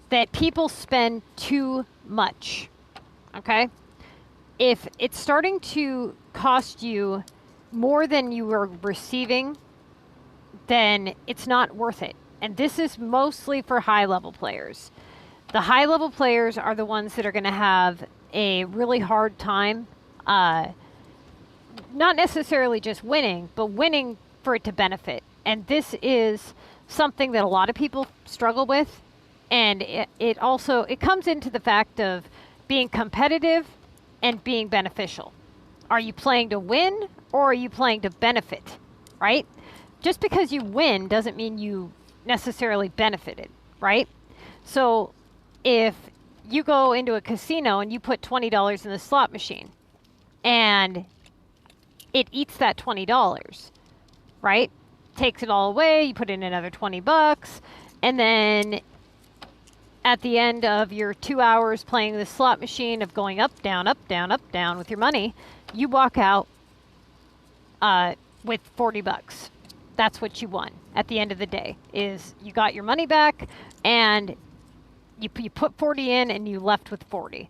that people spend too much, okay? If it's starting to cost you more than you are receiving, then it's not worth it. And this is mostly for high-level players. The high-level players are the ones that are going to have a really hard time, not necessarily just winning, but winning for it to benefit. And this is something that a lot of people struggle with. And it also comes into the fact of being competitive and being beneficial. Are you playing to win, or are you playing to benefit, right? Just because you win doesn't mean you necessarily benefited, right? So if you go into a casino and you put $20 in the slot machine and it eats that $20, right? Takes it all away, you put in another $20, and then at the end of your 2 hours playing the slot machine of going up, down, up, down, up, down with your money, you walk out with $40. That's what you won at the end of the day, is you got your money back and you put 40 in and you left with 40.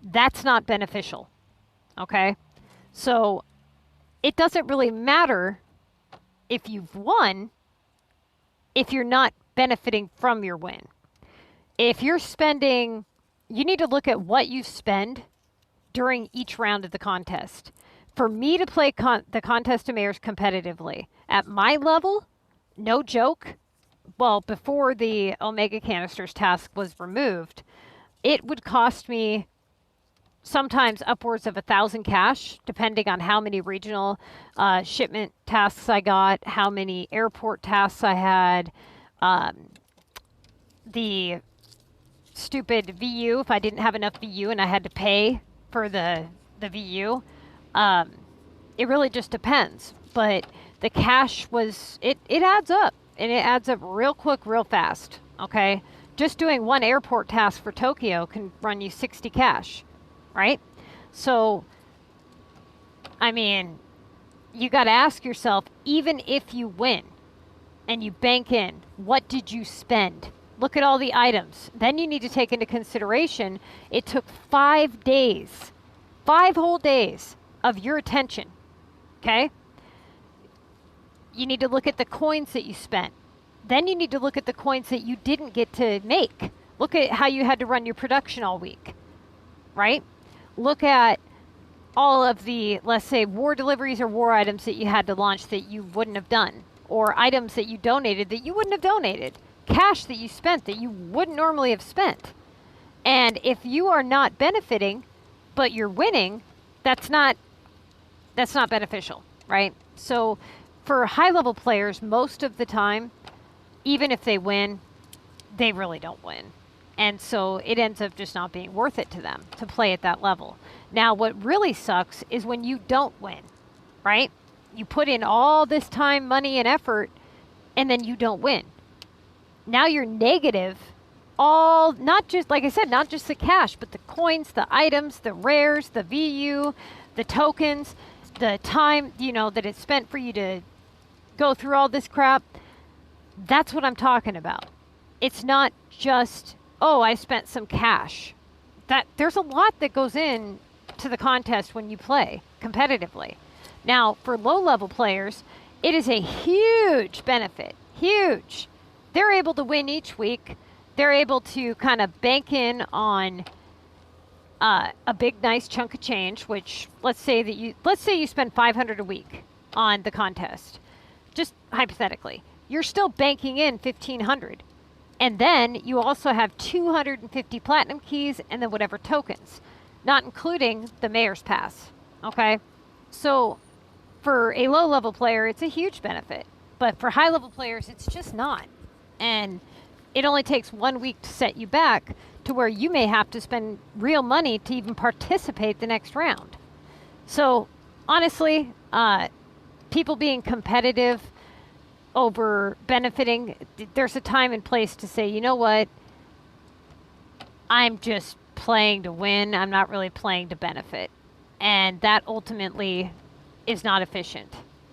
That's not beneficial, okay? So it doesn't really matter if you've won if you're not benefiting from your win. if you're spending, you need to look at what you spend during each round of the contest. For me to play the Contest of Mayors competitively, at my level, no joke, well, before the Omega Canisters task was removed, it would cost me sometimes upwards of 1,000 cash, depending on how many regional shipment tasks I got, how many airport tasks I had, the stupid VU, if I didn't have enough VU and I had to pay for the VU. It really just depends. But the cash was, it adds up. And it adds up real quick, real fast. Okay? Just doing one airport task for Tokyo can run you 60 cash. Right? So, I mean, you got to ask yourself, even if you win and you bank in, what did you spend? Look at all the items. Then you need to take into consideration, it took 5 days, 5 whole days of your attention. Okay? You need to look at the coins that you spent. Then you need to look at the coins that you didn't get to make. Look at how you had to run your production all week. Right? Look at all of the, let's say, war deliveries or war items that you had to launch that you wouldn't have done. Or items that you donated that you wouldn't have donated. Cash that you spent that you wouldn't normally have spent. And if you are not benefiting, but you're winning, that's not beneficial, right? So for high-level players, most of the time, even if they win, they really don't win. And so it ends up just not being worth it to them to play at that level. Now, what really sucks is when you don't win, right? You put in all this time, money, and effort, and then you don't win. Now you're negative all, not just, like I said, not just the cash, but the coins, the items, the rares, the VU, the tokens, the time, that it's spent for you to go through all this crap. That's what I'm talking about. It's not just, oh, I spent some cash. There's a lot that goes in to the contest when you play competitively. Now, for low-level players, it is a huge benefit. Huge. They're able to win each week. They're able to kind of bank in on a big, nice chunk of change, which let's say you spend $500 a week on the contest. Just hypothetically, you're still banking in $1,500. And then you also have 250 platinum keys and then whatever tokens, not including the mayor's pass. Okay? So for a low-level player, it's a huge benefit. But for high-level players, it's just not. And it only takes 1 week to set you back to where you may have to spend real money to even participate the next round. So honestly, people being competitive over benefiting, there's a time and place to say, you know what, I'm just playing to win. I'm not really playing to benefit. And that ultimately is not efficient.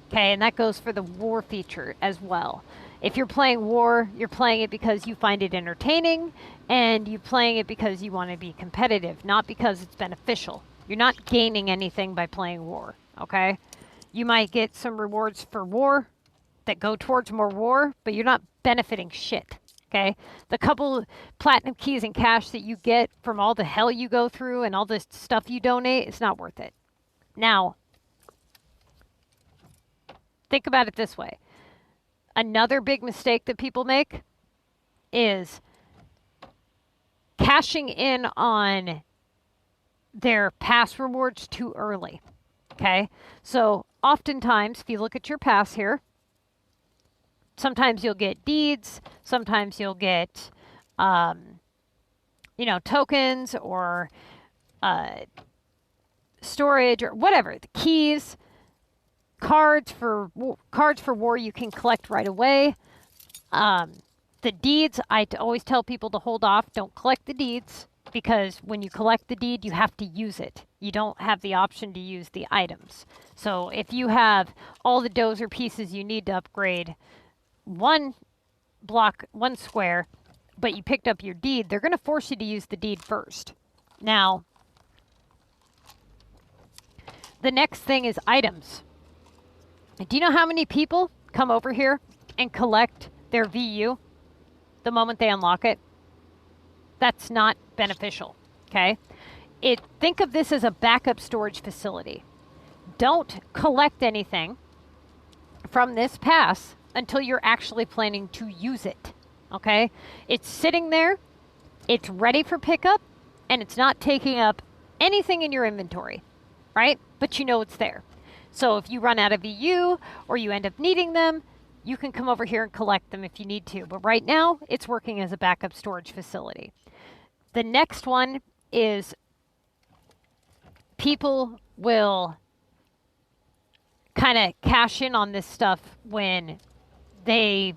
Okay, and that goes for the war feature as well. If you're playing war, you're playing it because you find it entertaining, and you're playing it because you want to be competitive, not because it's beneficial. You're not gaining anything by playing war, okay? You might get some rewards for war that go towards more war, but you're not benefiting shit, okay? The couple platinum keys and cash that you get from all the hell you go through and all the stuff you donate, it's not worth it. Now, think about it this way. Another big mistake that people make is cashing in on their pass rewards too early. Okay? So oftentimes, if you look at your pass here, sometimes you'll get deeds, sometimes you'll get, tokens or storage or whatever, the keys. Cards for war you can collect right away. The deeds, I always tell people to hold off. Don't collect the deeds, because when you collect the deed, you have to use it. You don't have the option to use the items. So if you have all the dozer pieces you need to upgrade one square, but you picked up your deed, they're going to force you to use the deed first. Now, the next thing is items. Do you know how many people come over here and collect their VU the moment they unlock it? That's not beneficial, okay? Think of this as a backup storage facility. Don't collect anything from this pass until you're actually planning to use it, okay? It's sitting there, it's ready for pickup, and it's not taking up anything in your inventory, right? But you know it's there. So if you run out of VU or you end up needing them, you can come over here and collect them if you need to. But right now, it's working as a backup storage facility. The next one is people will kind of cash in on this stuff when they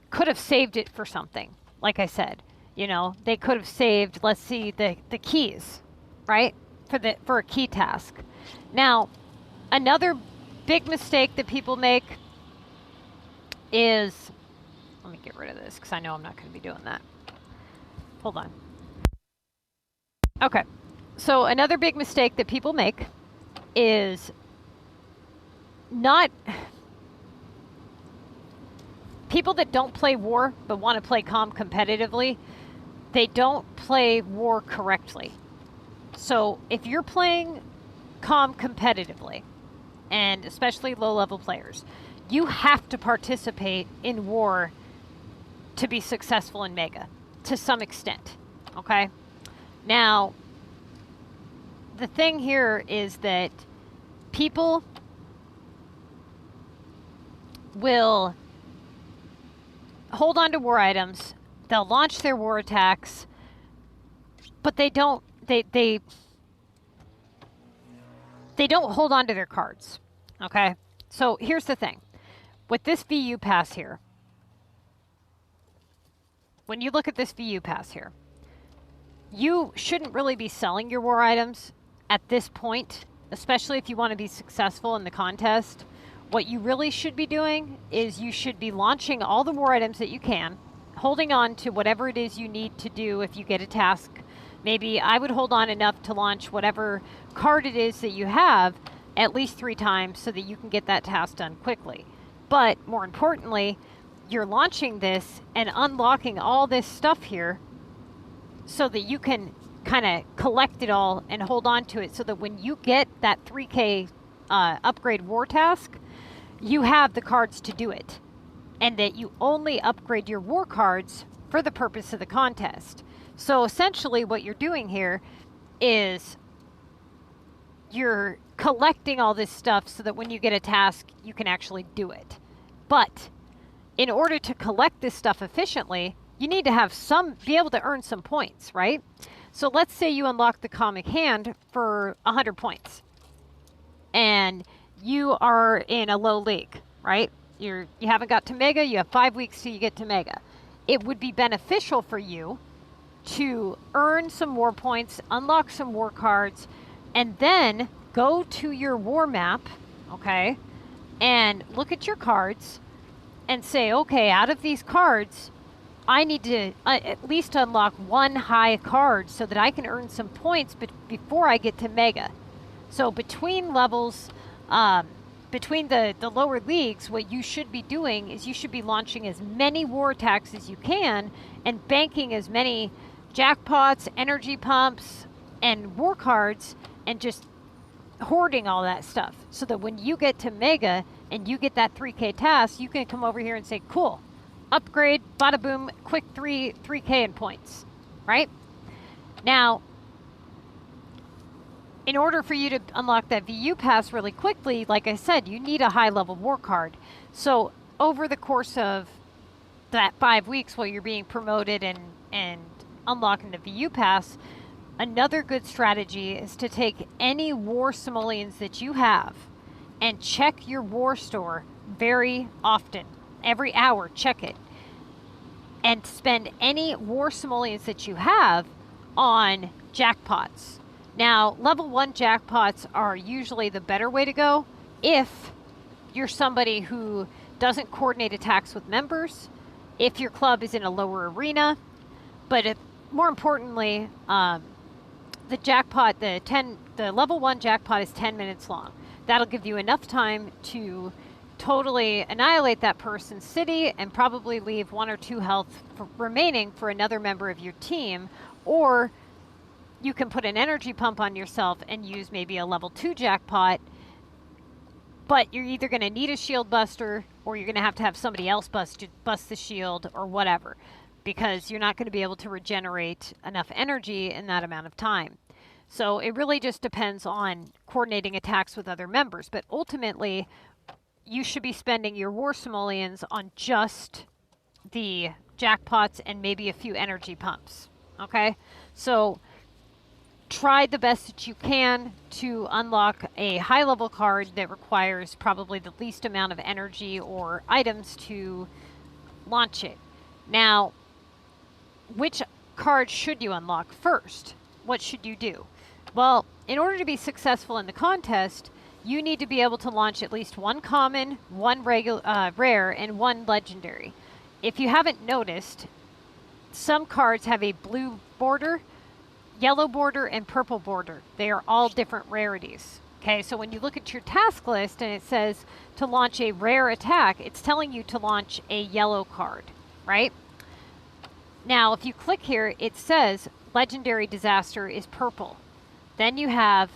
could have saved it for something. Like I said, you know, they could have saved, let's see, the keys, right? For a key task. Now, another big mistake that people make is, let me get rid of this because I know I'm not going to be doing that. Hold on. Okay. So another big mistake that people make is people that don't play war but want to play COM competitively, they don't play war correctly. So if you're playing COM competitively, and especially low-level players, you have to participate in war to be successful in Mega, to some extent, okay? Now, the thing here is that people will hold on to war items, they'll launch their war attacks, but they don't hold on to their cards, okay? So here's the thing. With this VU pass here, when you look at this VU pass here, you shouldn't really be selling your war items at this point, especially if you want to be successful in the contest. What you really should be doing is you should be launching all the war items that you can, holding on to whatever it is you need to do if you get a task. Maybe I would hold on enough to launch whatever card it is that you have at least 3 times so that you can get that task done quickly. But more importantly, you're launching this and unlocking all this stuff here so that you can kind of collect it all and hold on to it so that when you get that 3K upgrade war task, you have the cards to do it. And that you only upgrade your war cards for the purpose of the contest. So essentially what you're doing here is you're collecting all this stuff so that when you get a task, you can actually do it. But in order to collect this stuff efficiently, you need to have be able to earn some points, right? So let's say you unlock the comic hand for 100 points and you are in a low league, right? You haven't got to Mega, you have 5 weeks till you get to Mega. It would be beneficial for you to earn some war points, unlock some war cards, and then go to your war map, okay, and look at your cards and say, okay, out of these cards, I need to at least unlock 1 high card so that I can earn some points before I get to Mega. So between levels, between the lower leagues, what you should be doing is you should be launching as many war attacks as you can and banking as many jackpots, energy pumps, and war cards, and just hoarding all that stuff so that when you get to Mega and you get that 3K task, you can come over here and say, cool, upgrade, bada boom, quick 3K in points, right? Now, in order for you to unlock that VU pass really quickly, like I said, you need a high level war card. So over the course of that 5 weeks while you're being promoted and unlocking the VU pass, another good strategy is to take any war simoleons that you have and check your war store very often. Every hour, check it. And spend any war simoleons that you have on jackpots. Now, level 1 jackpots are usually the better way to go if you're somebody who doesn't coordinate attacks with members, if your club is in a lower arena, but more importantly, the jackpot, the level 1 jackpot is 10 minutes long. That'll give you enough time to totally annihilate that person's city and probably leave 1 or 2 health remaining for another member of your team, or you can put an energy pump on yourself and use maybe a level 2 jackpot, but you're either going to need a shield buster or you're going to have somebody else bust the shield or whatever, because you're not going to be able to regenerate enough energy in that amount of time. So it really just depends on coordinating attacks with other members, but ultimately you should be spending your war simoleons on just the jackpots and maybe a few energy pumps. Okay, so try the best that you can to unlock a high level card that requires probably the least amount of energy or items to launch it. Now, which card should you unlock first? What should you do? Well, in order to be successful in the contest, you need to be able to launch at least 1 common, 1 rare, and 1 legendary. If you haven't noticed, some cards have a blue border, yellow border, and purple border. They are all different rarities. Okay, so when you look at your task list and it says to launch a rare attack, it's telling you to launch a yellow card, right? Now, if you click here, it says Legendary Disaster is purple. Then you have